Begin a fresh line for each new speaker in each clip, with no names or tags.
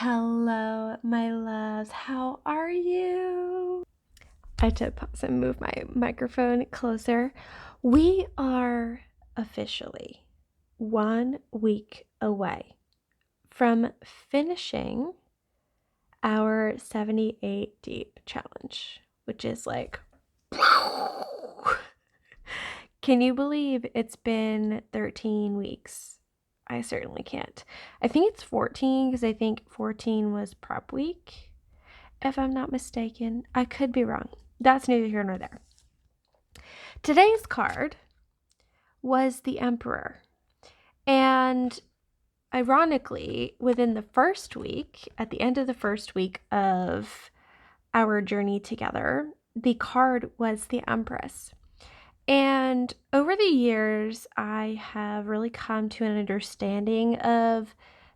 Hello, my loves. How are you? I had to pause and move my microphone closer. We are officially 1 week away from finishing our 78 deep challenge, which is like, can you believe it's been 13 weeks? I certainly can't. I think it's 14 because I think 14 was prep week, if I'm not mistaken. I could be wrong. That's neither here nor there. Today's card was the Emperor. And ironically, within the first week, at the end of the first week of our journey together, the card was the Empress. And over the years, I have really come to an understanding of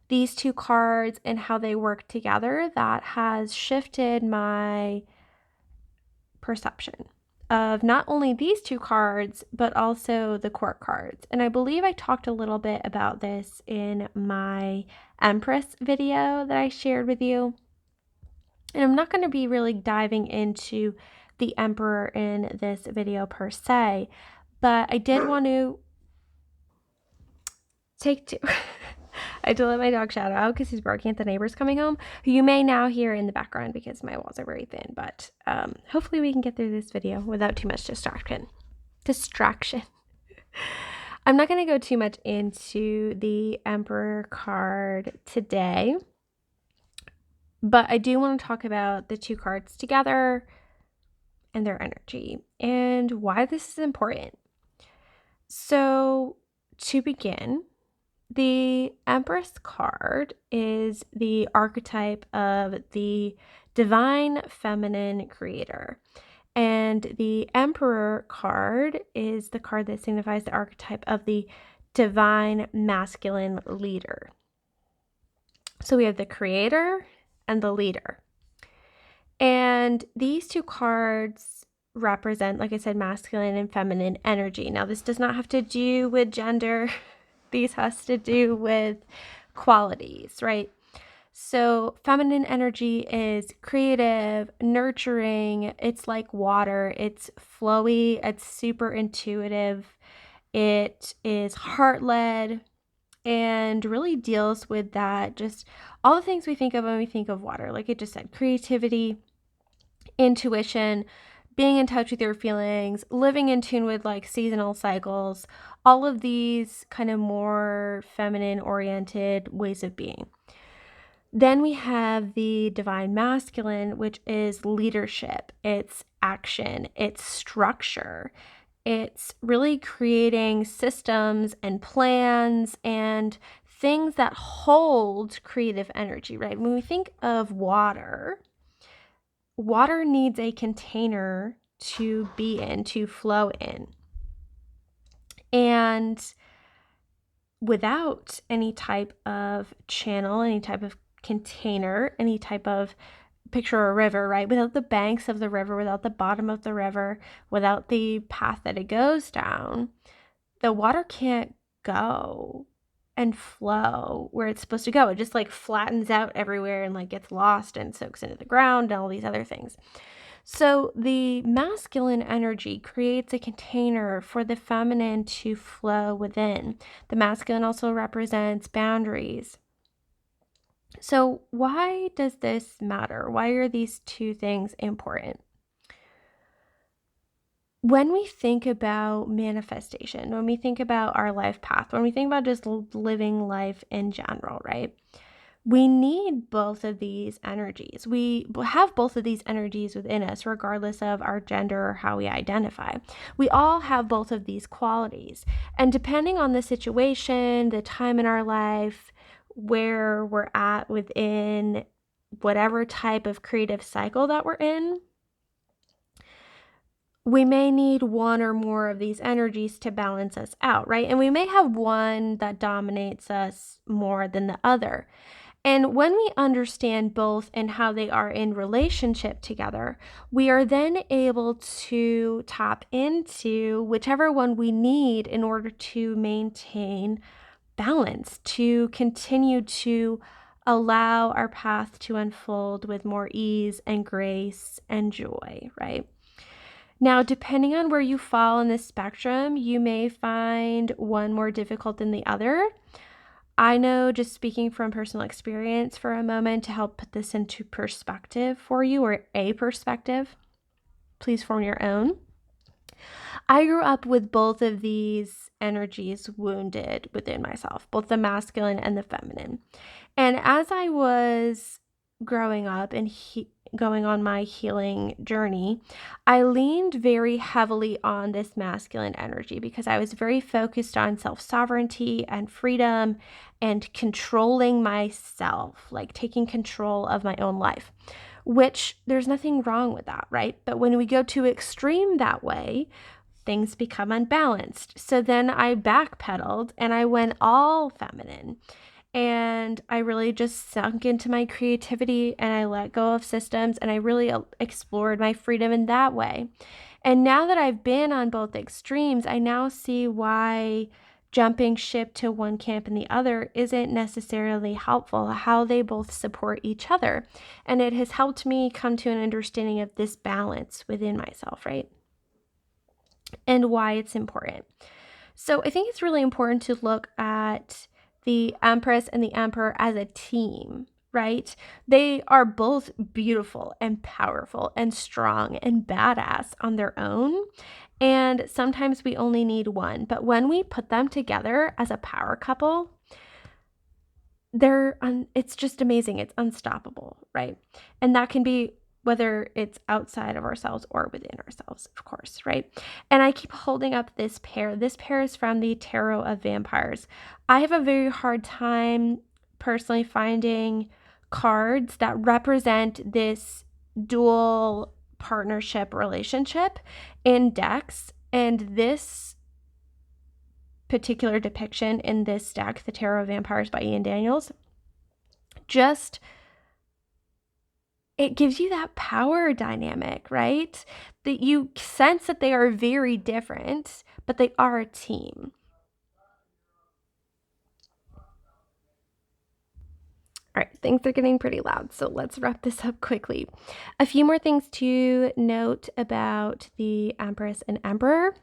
these two cards and how they work together that has shifted my perception of not only these two cards, but also the court cards. And I believe I talked a little bit about this in my Empress video that I shared with you. And I'm not going to be really diving into the Emperor in this video per se, but I did want to take two. I had to let my dog shout out because he's barking at the neighbors coming home, who you may now hear in the background because my walls are very thin, but hopefully we can get through this video without too much distraction. I'm not going to go too much into the Emperor card today, but I do want to talk about the two cards together and their energy and why this is important. So to begin, the Empress card is the archetype of the divine feminine creator. And the Emperor card is the card that signifies the archetype of the divine masculine leader. So we have the creator and the leader. And these two cards represent, like I said, masculine and feminine energy. Now, this does not have to do with gender. These has to do with qualities, right? So feminine energy is creative, nurturing. It's like water. It's flowy. It's super intuitive. It is heart-led and really deals with that, just all the things we think of when we think of water. Like I just said, creativity, intuition, being in touch with your feelings, living in tune with like seasonal cycles, all of these kind of more feminine oriented ways of being. Then we have the divine masculine, which is leadership, it's action, it's structure. It's really creating systems and plans and things that hold creative energy, right? When we think of water, water needs a container to be in, to flow in. And without any type of channel, any type of container, any type of picture a river, right? Without the banks of the river, without the bottom of the river, without the path that it goes down, the water can't go and flow where it's supposed to go. It just like flattens out everywhere and like gets lost and soaks into the ground and all these other things. So the masculine energy creates a container for the feminine to flow within. The masculine also represents boundaries. So why does this matter? Why are these two things important? When we think about manifestation, when we think about our life path, when we think about just living life in general, right? We need both of these energies. We have both of these energies within us, regardless of our gender or how we identify. We all have both of these qualities. And depending on the situation, the time in our life, where we're at within whatever type of creative cycle that we're in, we may need one or more of these energies to balance us out, right? And we may have one that dominates us more than the other. And when we understand both and how they are in relationship together, we are then able to tap into whichever one we need in order to maintain balance, to continue to allow our path to unfold with more ease and grace and joy, right? Now, depending on where you fall in this spectrum, you may find one more difficult than the other. I know, just speaking from personal experience for a moment to help put this into perspective for you, or a perspective, please form your own. I grew up with both of these energies wounded within myself, both the masculine and the feminine. And as I was growing up and going on my healing journey, I leaned very heavily on this masculine energy because I was very focused on self-sovereignty and freedom and controlling myself, like taking control of my own life, which there's nothing wrong with that, right? But when we go to extreme that way, things become unbalanced. So then I backpedaled and I went all feminine. And I really just sunk into my creativity and I let go of systems and I really explored my freedom in that way. And now that I've been on both extremes, I now see why jumping ship to one camp and the other isn't necessarily helpful, how they both support each other. And it has helped me come to an understanding of this balance within myself, right? And why it's important. So I think it's really important to look at the Empress and the Emperor as a team, right? They are both beautiful and powerful and strong and badass on their own. And sometimes we only need one. But when we put them together as a power couple, it's just amazing. It's unstoppable, right? And that can be whether it's outside of ourselves or within ourselves, of course, right? And I keep holding up this pair. This pair is from the Tarot of Vampires. I have a very hard time personally finding cards that represent this dual partnership relationship in decks. And this particular depiction in this deck, the Tarot of Vampires by Ian Daniels, just it gives you that power dynamic, right? That you sense that they are very different, but they are a team. All right, things are getting pretty loud, so let's wrap this up quickly. A few more things to note about the Empress and Emperor.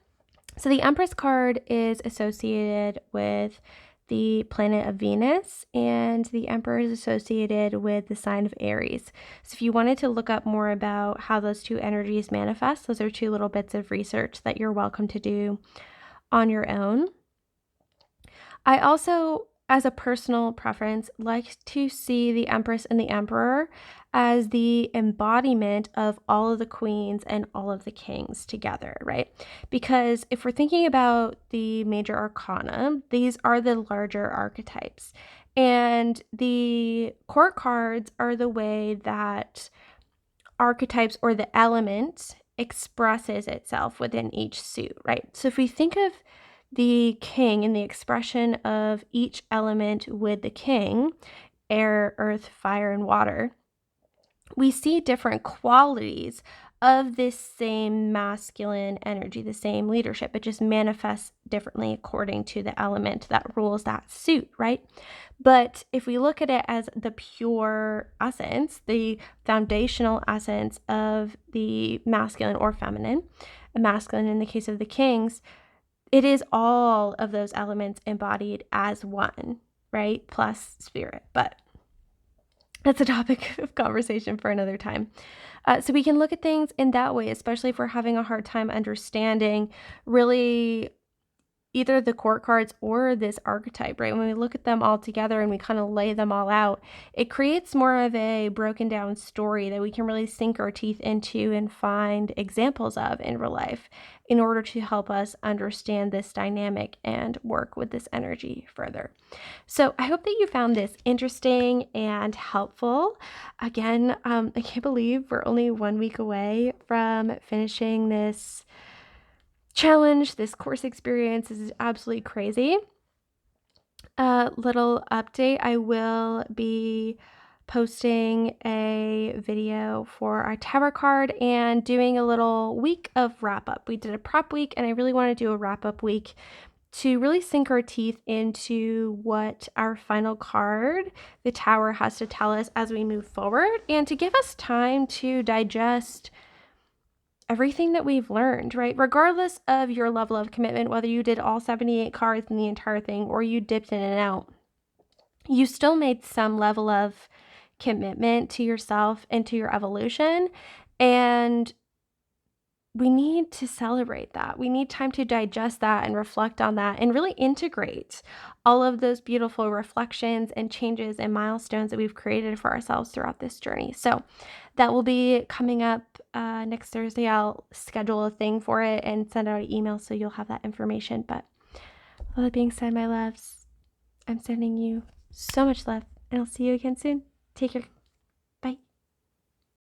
So the Empress card is associated with the planet of Venus, and the Emperor is associated with the sign of Aries. So if you wanted to look up more about how those two energies manifest, those are two little bits of research that you're welcome to do on your own. I also, as a personal preference, like to see the Empress and the Emperor as the embodiment of all of the queens and all of the kings together, right? Because if we're thinking about the major arcana, these are the larger archetypes. And the court cards are the way that archetypes or the element expresses itself within each suit, right? So if we think of the king and the expression of each element with the king, air, earth, fire, and water, we see different qualities of this same masculine energy, the same leadership. It just manifests differently according to the element that rules that suit, right? But if we look at it as the pure essence, the foundational essence of the masculine or feminine, masculine in the case of the kings, it is all of those elements embodied as one, right? Plus spirit. But that's a topic of conversation for another time. So we can look at things in that way, especially if we're having a hard time understanding really either the court cards or this archetype, right? When we look at them all together and we kind of lay them all out, it creates more of a broken down story that we can really sink our teeth into and find examples of in real life in order to help us understand this dynamic and work with this energy further. So I hope that you found this interesting and helpful. Again, I can't believe we're only 1 week away from finishing this challenge. This course experience is absolutely crazy. Little update, I will be posting a video for our tarot card and doing a little week of wrap up. We did a prep week and I really want to do a wrap up week to really sink our teeth into what our final card, the Tower, has to tell us as we move forward, and to give us time to digest everything that we've learned, right? Regardless of your level of commitment, whether you did all 78 cards in the entire thing or you dipped in and out, you still made some level of commitment to yourself and to your evolution. And we need to celebrate that. We need time to digest that and reflect on that and really integrate all of those beautiful reflections and changes and milestones that we've created for ourselves throughout this journey. So that will be coming up next Thursday. I'll schedule a thing for it and send out an email so you'll have that information. But all that being said, my loves, I'm sending you so much love, and I'll see you again soon. Take care.